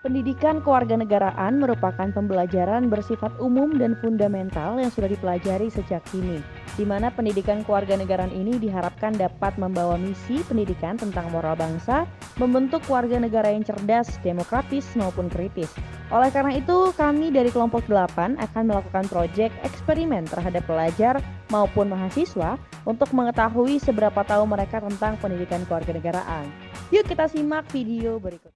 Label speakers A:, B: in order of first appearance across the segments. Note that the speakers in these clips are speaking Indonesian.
A: Pendidikan kewarganegaraan merupakan pembelajaran bersifat umum dan fundamental yang sudah dipelajari sejak dini, di mana pendidikan kewarganegaraan ini diharapkan dapat membawa misi pendidikan tentang moral bangsa, membentuk warga negara yang cerdas, demokratis, maupun kritis. Oleh karena itu, kami dari kelompok 8 akan melakukan proyek eksperimen terhadap pelajar maupun mahasiswa untuk mengetahui seberapa tahu mereka tentang pendidikan kewarganegaraan. Yuk kita simak video berikut.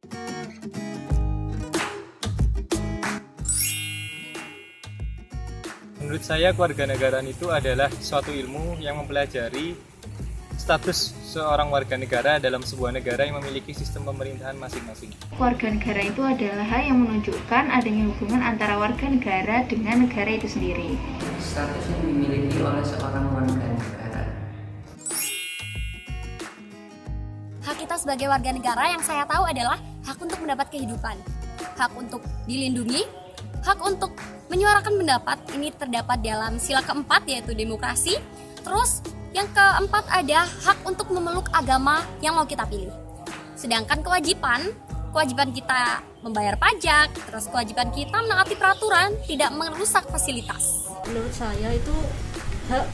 B: Menurut saya kewarganegaraan itu adalah suatu ilmu yang mempelajari status seorang warga negara dalam sebuah negara yang memiliki sistem pemerintahan masing-masing.
C: Warga negara itu adalah hal yang menunjukkan adanya hubungan antara warga negara dengan negara itu sendiri.
D: Status yang dimiliki oleh seorang warga negara.
E: Hak kita sebagai warga negara yang saya tahu adalah hak untuk mendapat kehidupan, hak untuk dilindungi, hak untuk menyuarakan pendapat. Ini terdapat dalam sila keempat, yaitu demokrasi. Terus yang keempat ada hak untuk memeluk agama yang mau kita pilih. Sedangkan kewajiban kita membayar pajak, terus kewajiban kita menaati peraturan, tidak merusak fasilitas.
F: Menurut saya itu hak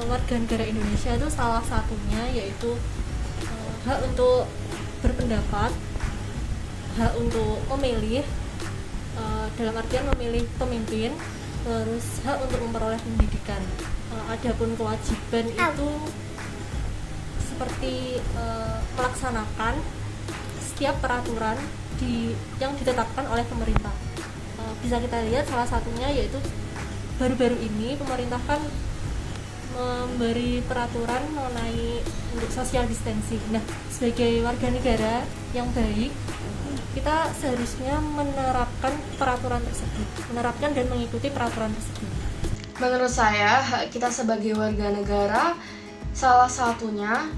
F: warga negara Indonesia itu salah satunya yaitu hak untuk berpendapat, hak untuk memilih, dalam artian memilih pemimpin, terus hak untuk memperoleh pendidikan. Adapun kewajiban itu seperti melaksanakan setiap peraturan yang ditetapkan oleh pemerintah. Bisa kita lihat salah satunya yaitu baru-baru ini pemerintah kan memberi peraturan mengenai untuk social distancing. Nah, sebagai warga negara yang baik, kita seharusnya menerapkan peraturan tersebut, menerapkan dan mengikuti peraturan tersebut.
G: Menurut saya, hak kita sebagai warga negara salah satunya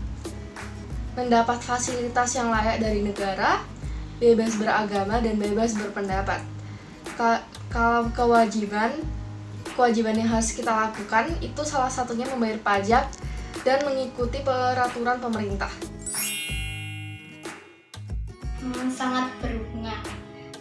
G: mendapat fasilitas yang layak dari negara, bebas beragama dan bebas berpendapat. Kalau kewajiban yang harus kita lakukan itu salah satunya membayar pajak dan mengikuti peraturan pemerintah.
H: Sangat berhubungan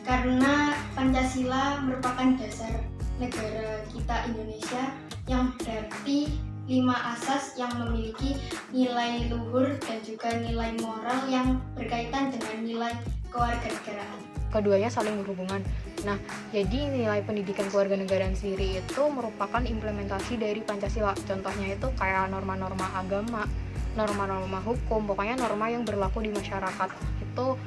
H: karena Pancasila merupakan dasar negara kita Indonesia yang berarti 5 asas yang memiliki nilai luhur dan juga nilai moral yang berkaitan dengan nilai kewarganegaraan.
I: Keduanya saling berhubungan. Nah, jadi nilai pendidikan kewarganegaraan sendiri itu merupakan implementasi dari Pancasila. Contohnya itu kayak norma-norma agama, norma-norma hukum, pokoknya norma yang berlaku di masyarakat. Itu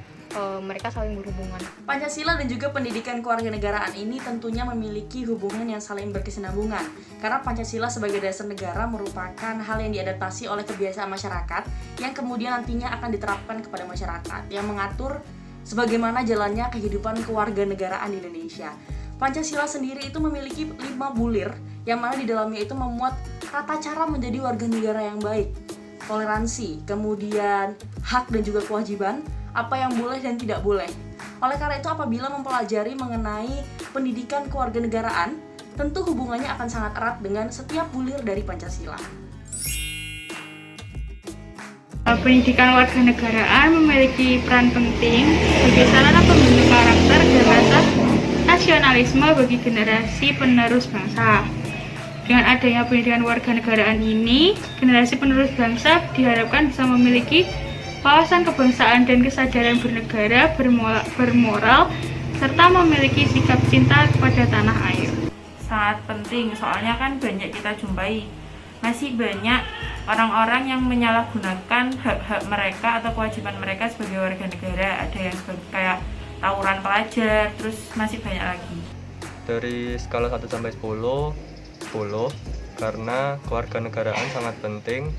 I: mereka saling berhubungan.
J: Pancasila dan juga pendidikan kewarganegaraan ini tentunya memiliki hubungan yang saling berkesinambungan. Karena Pancasila sebagai dasar negara merupakan hal yang diadaptasi oleh kebiasaan masyarakat yang kemudian nantinya akan diterapkan kepada masyarakat yang mengatur sebagaimana jalannya kehidupan kewarganegaraan di Indonesia. Pancasila sendiri itu memiliki 5 bulir yang mana di dalamnya itu memuat tata cara menjadi warga negara yang baik, toleransi, kemudian hak dan juga kewajiban, apa yang boleh dan tidak boleh. Oleh karena itu, apabila mempelajari mengenai pendidikan kewarganegaraan, tentu hubungannya akan sangat erat dengan setiap bulir dari Pancasila.
C: Pendidikan warganegaraan memiliki peran penting sebagai sarana pembentuk karakter dan rasa nasionalisme bagi generasi penerus bangsa. Dengan adanya pendidikan warganegaraan ini, generasi penerus bangsa diharapkan bisa memiliki wawasan kebangsaan dan kesadaran bernegara, bermoral, serta memiliki sikap cinta kepada tanah air.
K: Sangat penting, soalnya kan banyak kita jumpai, masih banyak orang-orang yang menyalahgunakan hak-hak mereka atau kewajiban mereka sebagai warga negara. Ada yang kayak tawuran pelajar, terus masih banyak lagi.
L: Dari skala 1 sampai 10, 10 karena kewarganegaraan sangat penting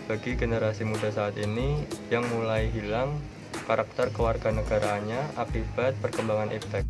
L: bagi generasi muda saat ini yang mulai hilang karakter kewarganegaraannya akibat perkembangan iptek.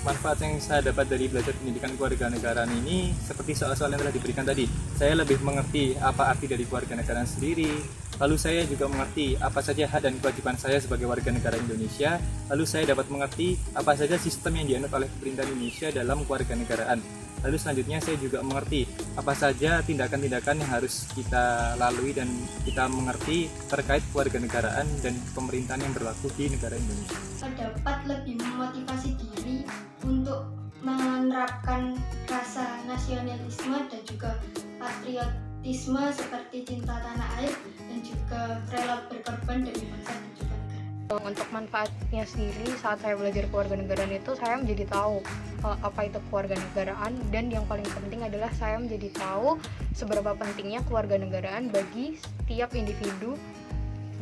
B: Manfaat yang saya dapat dari belajar pendidikan kewarganegaraan ini seperti soal-soal yang telah diberikan tadi. Saya lebih mengerti apa arti dari kewarganegaraan sendiri. Lalu saya juga mengerti apa saja hak dan kewajiban saya sebagai warga negara Indonesia. Lalu saya dapat mengerti apa saja sistem yang dianut oleh pemerintah Indonesia dalam kewarganegaraan. Lalu selanjutnya saya juga mengerti apa saja tindakan-tindakan yang harus kita lalui dan kita mengerti terkait kewarganegaraan dan pemerintahan yang berlaku di negara Indonesia.
H: Dapat lebih memotivasi diri untuk menerapkan rasa nasionalisme dan juga patriotisme seperti cinta tanah air dan juga rela berkorban demi bangsa dan juga negara.
I: Untuk manfaatnya sendiri saat saya belajar kewarganegaraan itu saya menjadi tahu apa itu kewarganegaraan, dan yang paling penting adalah saya menjadi tahu seberapa pentingnya kewarganegaraan bagi setiap individu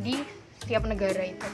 I: di setiap negara itu.